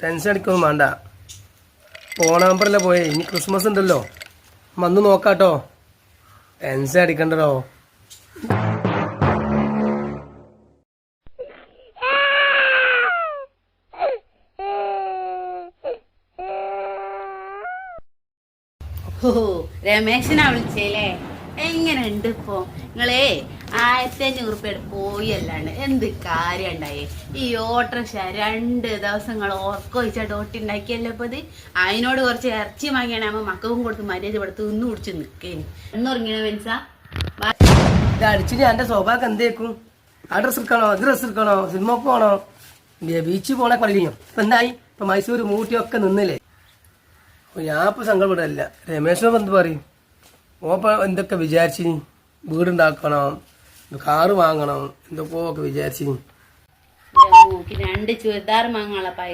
Tension അടിക്കൊന്നും വേണ്ട. Phone നമ്പറല്ലേ പോയേ, ഇനി ക്രിസ്മസ് ഉണ്ടല്ലോ, വന്ന് നോക്കാട്ടോ. ടെൻഷൻ അടിക്കണ്ടോ. രമേശനാ വിളിച്ചേലേ? എങ്ങനെയുണ്ട് ഇപ്പൊ? നിങ്ങളേ 1500 പോയി അല്ലാണ്ട് എന്ത് കാര്യം ഉണ്ടായേ? ഈ ഓട്ടർഷ 2 ദിവസങ്ങൾ ഓർക്കൊഴിച്ചായിട്ട് ഓട്ടിണ്ടാക്കിയല്ലേ ഇപ്പൊ ഇത്. അതിനോട് കുറച്ച് ഇറച്ചി വാങ്ങിയാണ് മക്കൾക്കും കൊടുത്ത് മര്യാദ കൊടുത്ത് ഇന്ന് കുടിച്ച് നിക്കേന്. എന്നുറങ്ങിയ മനസ്സാ ഇത് അടിച്ചിട്ട് എന്റെ സ്വഭാവം എന്തേക്കും? ആ ഡ്രസ് എടുക്കണോ, അത് ഡ്രസ് എടുക്കണോ, സിനിമക്ക് പോണോ, ബീച്ചിൽ പോണേ കളിയോ? ഇപ്പൊ എന്തായി? ഇപ്പൊ മൈസൂർ മൂട്ടിയൊക്കെ നിന്നില്ലേ? ഞാൻ ഇപ്പൊ സങ്കടപ്പെടല്ല. രമേശോ എന്ത് പറയും? ഓപ്പ എന്തൊക്കെ വിചാരിച്ചിനി? വീടുണ്ടാക്കണം, കാറ് വാങ്ങണം, എന്തൊക്കെയൊക്കെ വിചാരിച്ചിനി. 2 ചുരിദാർ വാങ്ങാനുള്ള പൈസ